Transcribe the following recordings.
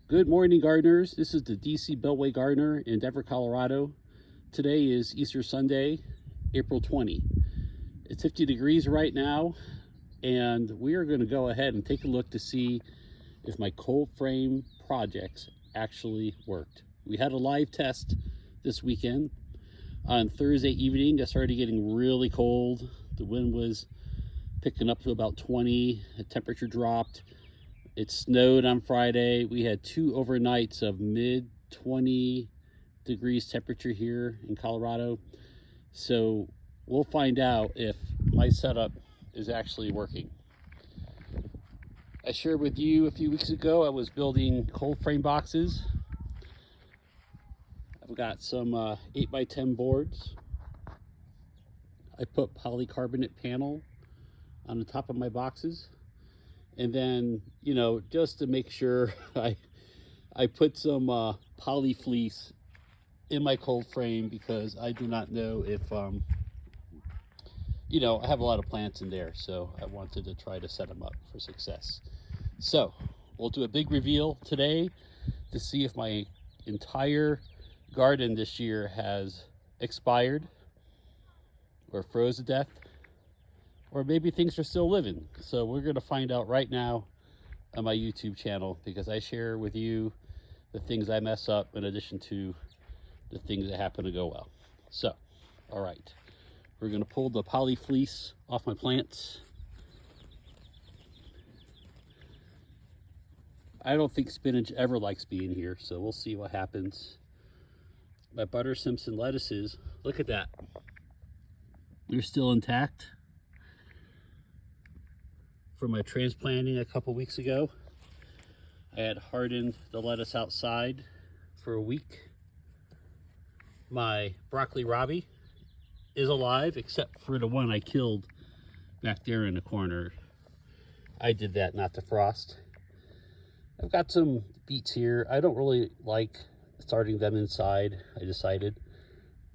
Good morning, gardeners. This is the DC Beltway Gardener in Denver, Colorado. Today is Easter Sunday, April 20. It's 50 degrees right now, and we are going to go ahead and take a look to see if my cold frame projects actually worked. We had a live test this weekend. On Thursday evening, it started getting really cold. The wind was picking up to about 20. The temperature dropped. It snowed on Friday. We had 2 overnights of mid 20 degrees temperature here in Colorado. So we'll find out if my setup is actually working. I shared with you a few weeks ago, I was building cold frame boxes. I've got some 8x10 boards. I put polycarbonate panel on the top of my boxes. And then, you know, just to make sure, I put some poly fleece in my cold frame because I do not know if, you know, I have a lot of plants in there, so I wanted to try to set them up for success. So we'll do a big reveal today to see if my entire garden this year has expired or froze to death, or maybe things are still living. So we're going to find out right now on my YouTube channel, because I share with you the things I mess up in addition to the things that happen to go well. So, all right, we're going to pull the poly fleece off my plants. I don't think spinach ever likes being here, so we'll see what happens. My Butter Simpson lettuces, look at that. They're still intact from my transplanting a couple weeks ago. I had hardened the lettuce outside for a week. My broccoli rabi is alive, except for the one I killed back there in the corner. I did that not to frost. I've got some beets here. I don't really like starting them inside, I decided,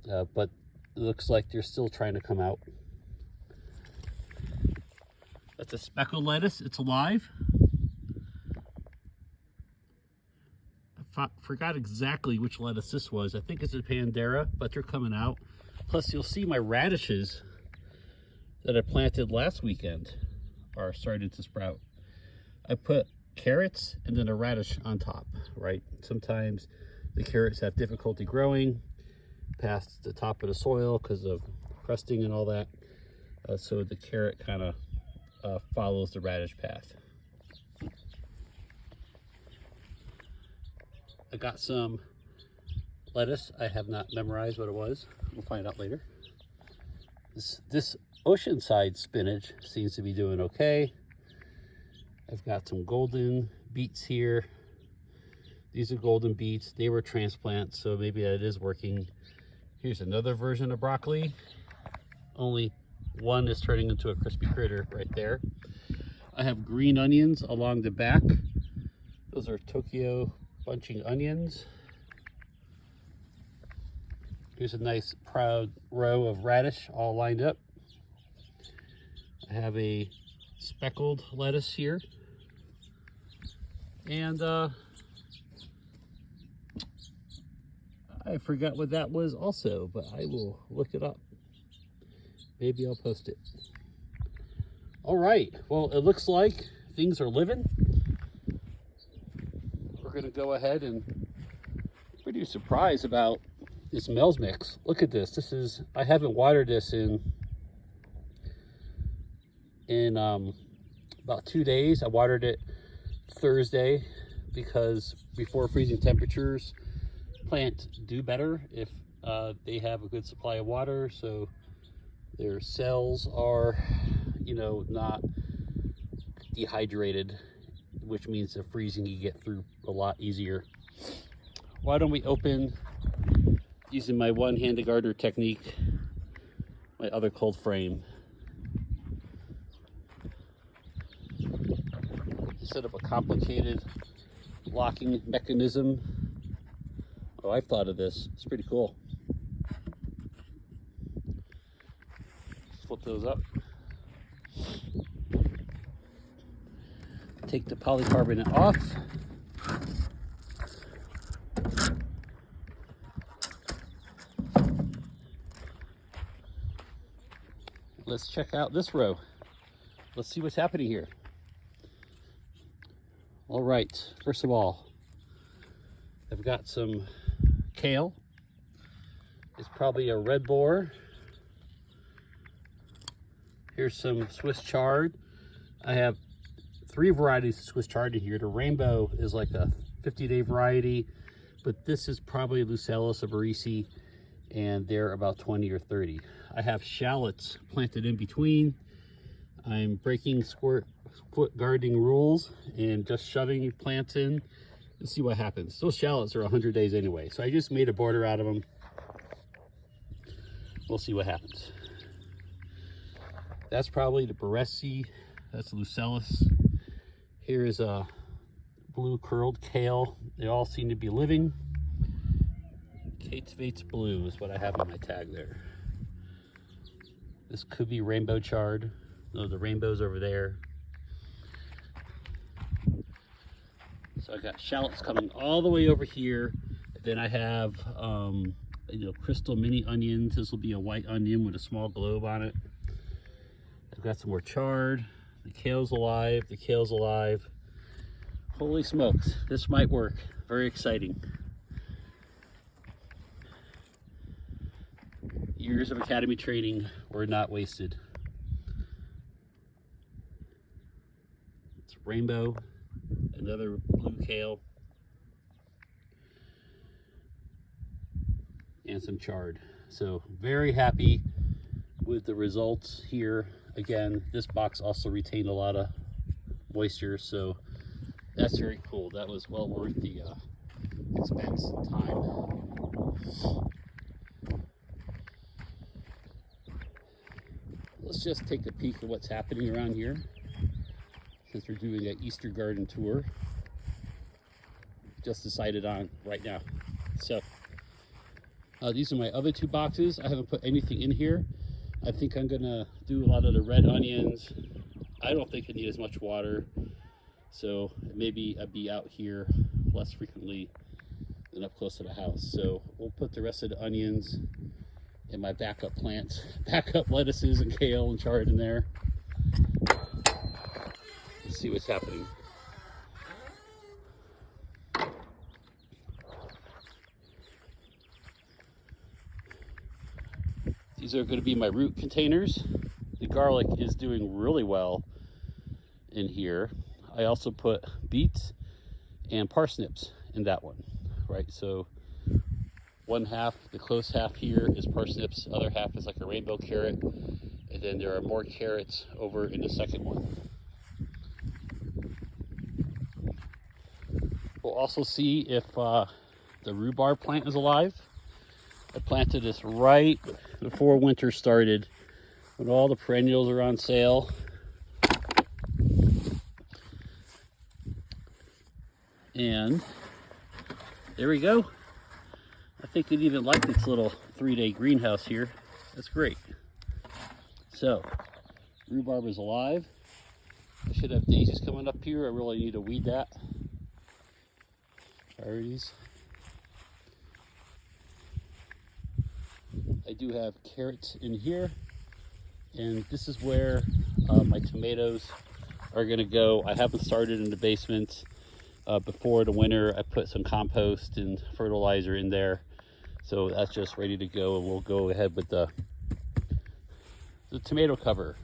but it looks like they're still trying to come out. That's a speckled lettuce. It's alive. I forgot exactly which lettuce this was. I think it's a Pandera, but they're coming out. Plus, you'll see my radishes that I planted last weekend are starting to sprout. I put carrots and then a radish on top, right? Sometimes the carrots have difficulty growing past the top of the soil because of crusting and all that. So the carrot kind of follows the radish path. I got some lettuce. I have not memorized what it was. We'll find out later. This oceanside spinach seems to be doing okay. I've got some golden beets here. These are golden beets. They were transplants, so maybe that is working. Here's another version of broccoli. Only one is turning into a crispy critter right there. I have green onions along the back. Those are Tokyo bunching onions. Here's a nice proud row of radish all lined up. I have a speckled lettuce here. And I forgot what that was also, but I will look it up. Maybe I'll post it. All right, well, it looks like things are living. We're gonna go ahead and pretty surprised about this Mel's mix. Look at this. This is, I haven't watered this in about 2 days. I watered it Thursday because before freezing temperatures, plants do better if they have a good supply of water. So their cells are, you know, not dehydrated, which means the freezing you get through a lot easier. Why don't we open, using my one-handed gardener technique, my other cold frame. Instead of a complicated locking mechanism. Oh, I've thought of this. It's pretty cool. Flip those up. Take the polycarbonate off. let's check out this row. Let's see what's happening here. All right, first of all, I've got some kale. It's probably a red borer. Here's some Swiss chard. I have 3 varieties of Swiss chard in here. The rainbow is like a 50-day variety, but this is probably Lucellus arboricea, and they're about 20 or 30. I have shallots planted in between. I'm breaking square foot gardening rules and just shoving plants in and see what happens. Those shallots are 100 days anyway, so I just made a border out of them. We'll see what happens. That's probably the Barresi. That's Lucellus. Here is a blue curled kale. They all seem to be living. Kate Vates Blue is what I have on my tag there. This could be rainbow chard. No, the rainbow's over there. So I got shallots coming all the way over here. Then I have crystal mini onions. This will be a white onion with a small globe on it. I've got some more chard. The kale's alive. The kale's alive. Holy smokes, this might work. Very exciting. Years of academy training were not wasted. It's rainbow, another blue kale, and some chard. So very happy with the results here. Again, this box also retained a lot of moisture, so that's very cool. That was well worth the expense and time. Let's just take a peek at what's happening around here, since we're doing an Easter garden tour. Just decided on right now. So these are my other 2 boxes. I haven't put anything in here. I think I'm gonna do a lot of the red onions. I don't think I need as much water, so maybe I'd be out here less frequently than up close to the house. So we'll put the rest of the onions and my backup plants, backup lettuces and kale and chard in there. Let's see what's happening. These are going to be my root containers. The garlic is doing really well in here. I also put beets and parsnips in that one, right? So one half, the close half here is parsnips, other half is like a rainbow carrot, and then there are more carrots over in the second one. We'll also see if the rhubarb plant is alive. I planted this right before winter started, when all the perennials are on sale. And there we go. I think it even liked its little 3-day greenhouse here. That's great. So, rhubarb is alive. I should have daisies coming up here. I really need to weed that. Priorities. I do have carrots in here, and this is where my tomatoes are gonna go. I haven't started in the basement. Before the winter, I put some compost and fertilizer in there, so that's just ready to go, and we'll go ahead with the tomato cover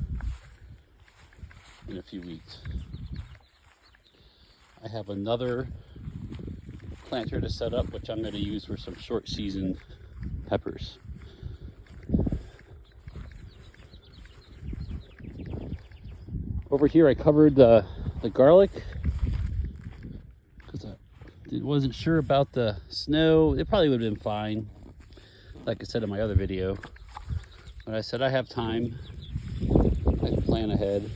in a few weeks. I have another planter to set up, which I'm going to use for some short season peppers. Over here I covered the garlic because I wasn't sure about the snow. It probably would have been fine, like I said in my other video. But I said I have time. I can plan ahead.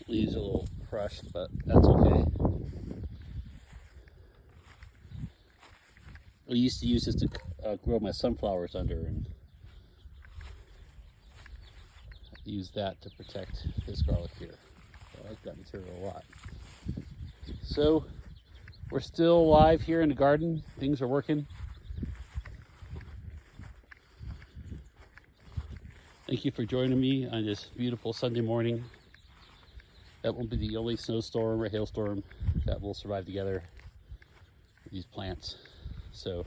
Leaves a little crushed, but that's okay. I used to use this to grow my sunflowers under, and use that to protect this garlic here. I like that material a lot. So we're still live here in the garden. Things are working. Thank you for joining me on this beautiful Sunday morning. That won't be the only snowstorm or hailstorm that will survive together with these plants. So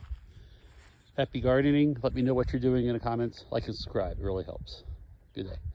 happy gardening. Let me know what you're doing in the comments. Like and subscribe. It really helps. Good day.